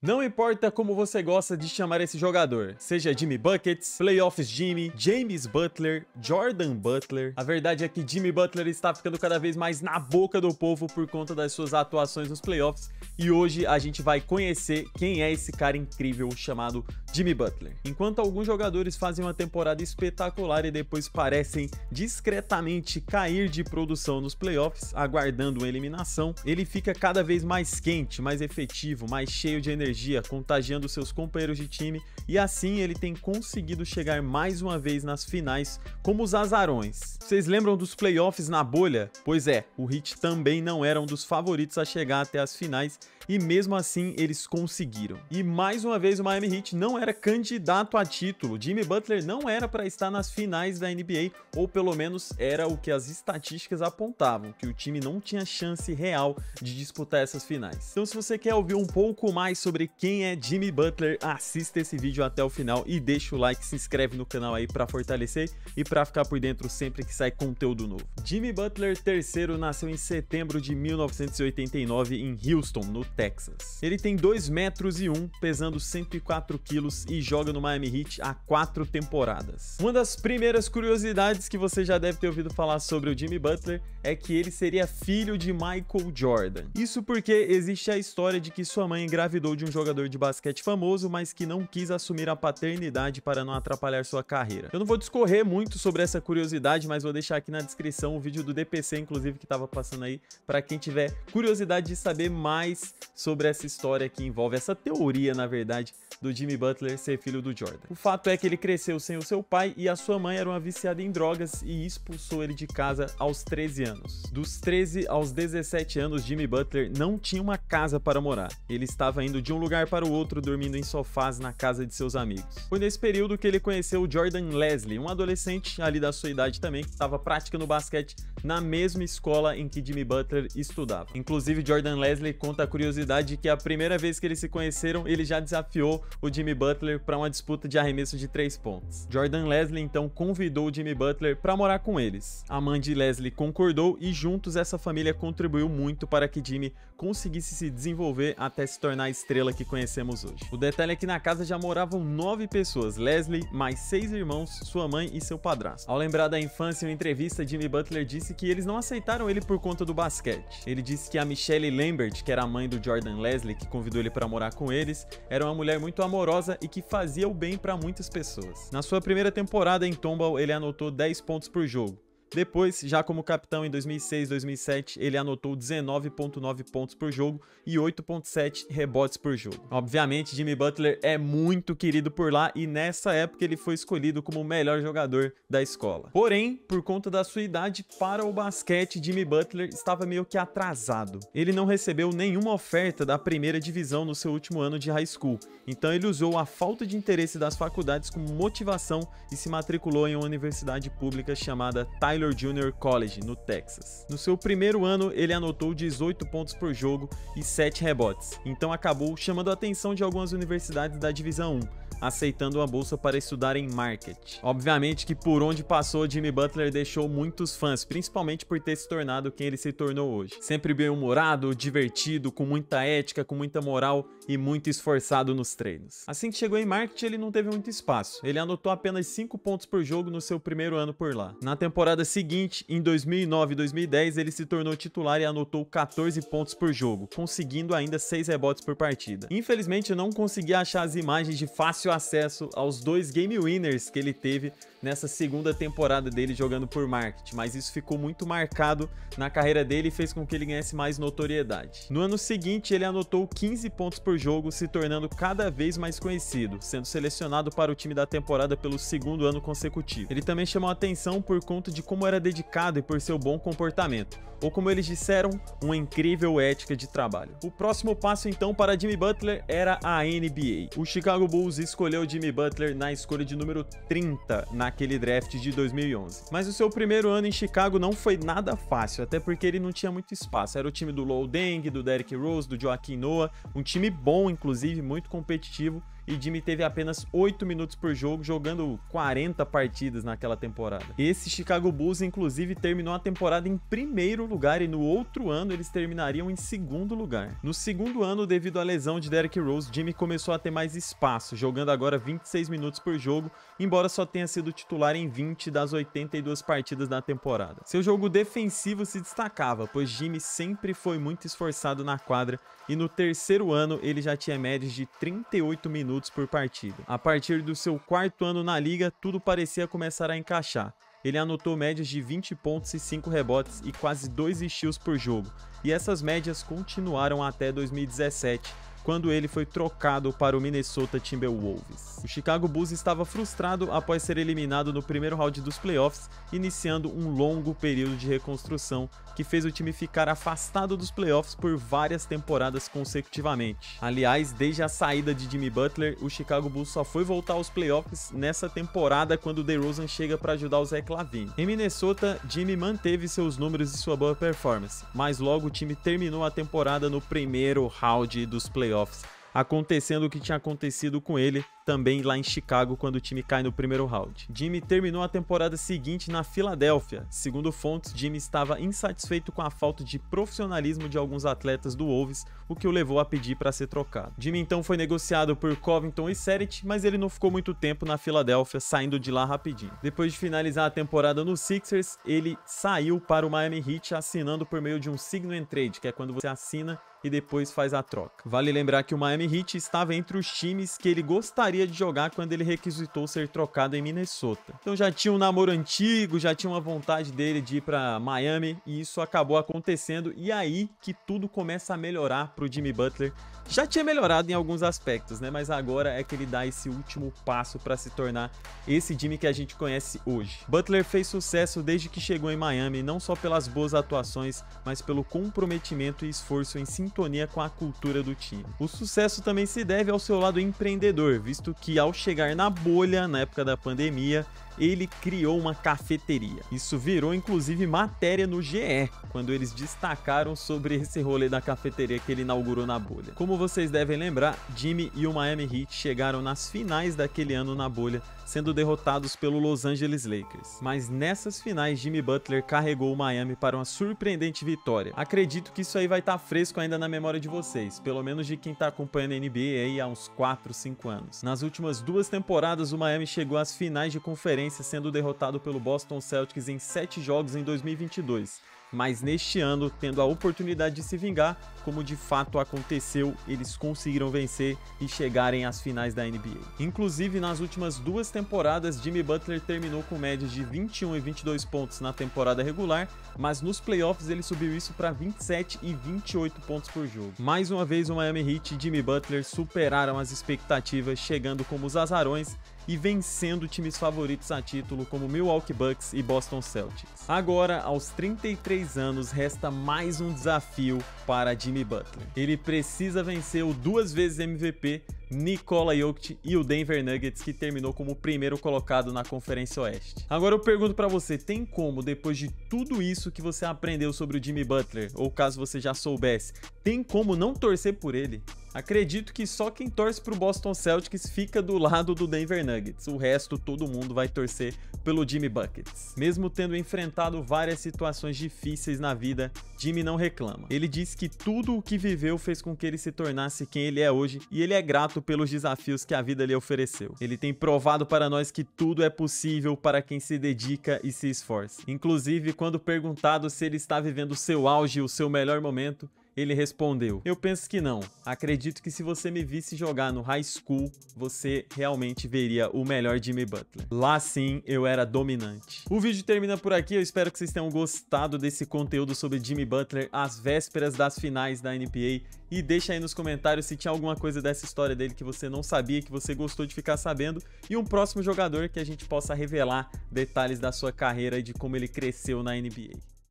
Não importa como você gosta de chamar esse jogador, seja Jimmy Buckets, Playoffs Jimmy, James Butler, Jordan Butler, a verdade é que Jimmy Butler está ficando cada vez mais na boca do povo por conta das suas atuações nos playoffs, e hoje a gente vai conhecer quem é esse cara incrível chamado Jimmy Butler. Enquanto alguns jogadores fazem uma temporada espetacular e depois parecem discretamente cair de produção nos playoffs, aguardando uma eliminação, ele fica cada vez mais quente, mais efetivo, mais cheio de energia, contagiando seus companheiros de time, e assim ele tem conseguido chegar mais uma vez nas finais como os azarões. Vocês lembram dos playoffs na bolha? Pois é, o Heat também não era um dos favoritos a chegar até as finais, e mesmo assim eles conseguiram. E mais uma vez o Miami Heat não era candidato a título. Jimmy Butler não era para estar nas finais da NBA, ou pelo menos era o que as estatísticas apontavam, que o time não tinha chance real de disputar essas finais. Então, se você quer ouvir um pouco mais sobre quem é Jimmy Butler, assista esse vídeo até o final e deixa o like, se inscreve no canal aí para fortalecer e para ficar por dentro sempre que sai conteúdo novo. Jimmy Butler III nasceu em setembro de 1989 em Houston, no Texas. Ele tem 2 metros e 1, pesando 104 quilos e joga no Miami Heat há 4 temporadas. Uma das primeiras curiosidades que você já deve ter ouvido falar sobre o Jimmy Butler é que ele seria filho de Michael Jordan. Isso porque existe a história de que sua mãe engravidou de um jogador de basquete famoso, mas que não quis assumir a paternidade para não atrapalhar sua carreira. Eu não vou discorrer muito sobre essa curiosidade, mas vou deixar aqui na descrição o vídeo do DPC, inclusive, que estava passando aí, para quem tiver curiosidade de saber mais sobre essa história que envolve essa teoria, na verdade, do Jimmy Butler ser filho do Jordan. O fato é que ele cresceu sem o seu pai e a sua mãe era uma viciada em drogas e expulsou ele de casa aos 13 anos. Dos 13 aos 17 anos, Jimmy Butler não tinha uma casa para morar. Ele estava indo de um lugar para o outro, dormindo em sofás na casa de seus amigos. Foi nesse período que ele conheceu o Jordan Leslie, um adolescente ali da sua idade também, que estava praticando basquete na mesma escola em que Jimmy Butler estudava. Inclusive, Jordan Leslie conta a curiosidade de que a primeira vez que eles se conheceram, ele já desafiou o Jimmy Butler para uma disputa de arremesso de 3 pontos. Jordan Leslie então convidou o Jimmy Butler para morar com eles. A mãe de Leslie concordou e juntos essa família contribuiu muito para que Jimmy conseguisse se desenvolver até se tornar a estrela que conhecemos hoje. O detalhe é que na casa já moravam 9 pessoas, Leslie, mais 6 irmãos, sua mãe e seu padrasto. Ao lembrar da infância em uma entrevista, Jimmy Butler disse que eles não aceitaram ele por conta do basquete. Ele disse que a Michelle Lambert, que era a mãe do Jordan Leslie, que convidou ele para morar com eles, era uma mulher muito amorosa e que fazia o bem para muitas pessoas. Na sua primeira temporada em Tomball, ele anotou 10 pontos por jogo. Depois, já como capitão em 2006 e 2007, ele anotou 19,9 pontos por jogo e 8,7 rebotes por jogo. Obviamente, Jimmy Butler é muito querido por lá e nessa época ele foi escolhido como o melhor jogador da escola. Porém, por conta da sua idade para o basquete, Jimmy Butler estava meio que atrasado. Ele não recebeu nenhuma oferta da primeira divisão no seu último ano de high school, então ele usou a falta de interesse das faculdades como motivação e se matriculou em uma universidade pública chamada Tyler Junior College, no Texas. No seu primeiro ano, ele anotou 18 pontos por jogo e 7 rebotes, então acabou chamando a atenção de algumas universidades da Divisão 1, aceitando uma bolsa para estudar em marketing. Obviamente que por onde passou, Jimmy Butler deixou muitos fãs, principalmente por ter se tornado quem ele se tornou hoje. Sempre bem-humorado, divertido, com muita ética, com muita moral e muito esforçado nos treinos. Assim que chegou em marketing, ele não teve muito espaço. Ele anotou apenas 5 pontos por jogo no seu primeiro ano por lá. Na temporada seguinte, em 2009 e 2010, ele se tornou titular e anotou 14 pontos por jogo, conseguindo ainda 6 rebotes por partida. Infelizmente, eu não consegui achar as imagens de fácil acesso aos 2 game winners que ele teve nessa segunda temporada dele jogando por marketing, mas isso ficou muito marcado na carreira dele e fez com que ele ganhasse mais notoriedade. No ano seguinte, ele anotou 15 pontos por jogo, se tornando cada vez mais conhecido, sendo selecionado para o time da temporada pelo 2º ano consecutivo. Ele também chamou a atenção por conta de como era dedicado e por seu bom comportamento, ou como eles disseram, uma incrível ética de trabalho. O próximo passo então para Jimmy Butler era a NBA. O Chicago Bulls escolheu Jimmy Butler na escolha de número 30 naquele draft de 2011. Mas o seu primeiro ano em Chicago não foi nada fácil, até porque ele não tinha muito espaço. Era o time do Luol Deng, do Derrick Rose, do Joakim Noah, um time bom, inclusive, muito competitivo, e Jimmy teve apenas 8 minutos por jogo, jogando 40 partidas naquela temporada. Esse Chicago Bulls, inclusive, terminou a temporada em primeiro lugar e no outro ano eles terminariam em segundo lugar. No segundo ano, devido à lesão de Derrick Rose, Jimmy começou a ter mais espaço, jogando agora 26 minutos por jogo, embora só tenha sido titular em 20 das 82 partidas da temporada. Seu jogo defensivo se destacava, pois Jimmy sempre foi muito esforçado na quadra e no terceiro ano ele já tinha médias de 38 minutos por partida. A partir do seu quarto ano na liga, tudo parecia começar a encaixar. Ele anotou médias de 20 pontos e 5 rebotes e quase 2 steals por jogo, e essas médias continuaram até 2017, quando ele foi trocado para o Minnesota Timberwolves. O Chicago Bulls estava frustrado após ser eliminado no primeiro round dos playoffs, iniciando um longo período de reconstrução que fez o time ficar afastado dos playoffs por várias temporadas consecutivamente. Aliás, desde a saída de Jimmy Butler, o Chicago Bulls só foi voltar aos playoffs nessa temporada quando o DeRozan chega para ajudar o Zach LaVine. Em Minnesota, Jimmy manteve seus números e sua boa performance, mas logo o time terminou a temporada no primeiro round dos playoffs, acontecendo o que tinha acontecido com ele também lá em Chicago quando o time cai no primeiro round. Jimmy terminou a temporada seguinte na Filadélfia. Segundo fontes, Jimmy estava insatisfeito com a falta de profissionalismo de alguns atletas do Wolves, o que o levou a pedir para ser trocado. Jimmy então foi negociado por Covington e Saric, mas ele não ficou muito tempo na Filadélfia, saindo de lá rapidinho. Depois de finalizar a temporada no Sixers, ele saiu para o Miami Heat assinando por meio de um sign and trade, que é quando você assina e depois faz a troca. Vale lembrar que o Miami Heat estava entre os times que ele gostaria de jogar quando ele requisitou ser trocado em Minnesota. Então já tinha um namoro antigo, já tinha uma vontade dele de ir para Miami e isso acabou acontecendo, e aí que tudo começa a melhorar para o Jimmy Butler. Já tinha melhorado em alguns aspectos, né? Mas agora é que ele dá esse último passo para se tornar esse Jimmy que a gente conhece hoje. Butler fez sucesso desde que chegou em Miami, não só pelas boas atuações, mas pelo comprometimento e esforço em sintonia com a cultura do time. O sucesso também se deve ao seu lado empreendedor, visto que ao chegar na bolha, na época da pandemia, ele criou uma cafeteria. Isso virou inclusive matéria no GE, quando eles destacaram sobre esse rolê da cafeteria que ele inaugurou na bolha. Como vocês devem lembrar, Jimmy e o Miami Heat chegaram nas finais daquele ano na bolha, sendo derrotados pelo Los Angeles Lakers. Mas nessas finais, Jimmy Butler carregou o Miami para uma surpreendente vitória. Acredito que isso aí vai estar fresco ainda na memória de vocês, pelo menos de quem está acompanhando a NBA aí há uns 4, 5 anos. Nas últimas 2 temporadas, o Miami chegou às finais de conferência, sendo derrotado pelo Boston Celtics em 7 jogos em 2022. Mas neste ano, tendo a oportunidade de se vingar, como de fato aconteceu, eles conseguiram vencer e chegarem às finais da NBA. Inclusive, nas últimas 2 temporadas, Jimmy Butler terminou com médias de 21 e 22 pontos na temporada regular, mas nos playoffs ele subiu isso para 27 e 28 pontos por jogo. Mais uma vez, o Miami Heat e Jimmy Butler superaram as expectativas, chegando como os azarões e vencendo times favoritos a título como Milwaukee Bucks e Boston Celtics. Agora, aos 33 anos, resta mais um desafio para Jimmy Butler. Ele precisa vencer o 2 vezes MVP Nikola Jokic e o Denver Nuggets, que terminou como o primeiro colocado na Conferência Oeste. Agora eu pergunto pra você, tem como, depois de tudo isso que você aprendeu sobre o Jimmy Butler, ou caso você já soubesse, tem como não torcer por ele? Acredito que só quem torce pro Boston Celtics fica do lado do Denver Nuggets. O resto, todo mundo vai torcer pelo Jimmy Buckets. Mesmo tendo enfrentado várias situações difíceis na vida, Jimmy não reclama. Ele diz que tudo o que viveu fez com que ele se tornasse quem ele é hoje, e ele é grato pelos desafios que a vida lhe ofereceu. Ele tem provado para nós que tudo é possível para quem se dedica e se esforça. Inclusive, quando perguntado se ele está vivendo o seu auge e o seu melhor momento, ele respondeu: eu penso que não. Acredito que se você me visse jogar no high school, você realmente veria o melhor Jimmy Butler. Lá sim, eu era dominante. O vídeo termina por aqui. Eu espero que vocês tenham gostado desse conteúdo sobre Jimmy Butler às vésperas das finais da NBA. E deixa aí nos comentários se tinha alguma coisa dessa história dele que você não sabia, que você gostou de ficar sabendo. E um próximo jogador que a gente possa revelar detalhes da sua carreira e de como ele cresceu na NBA.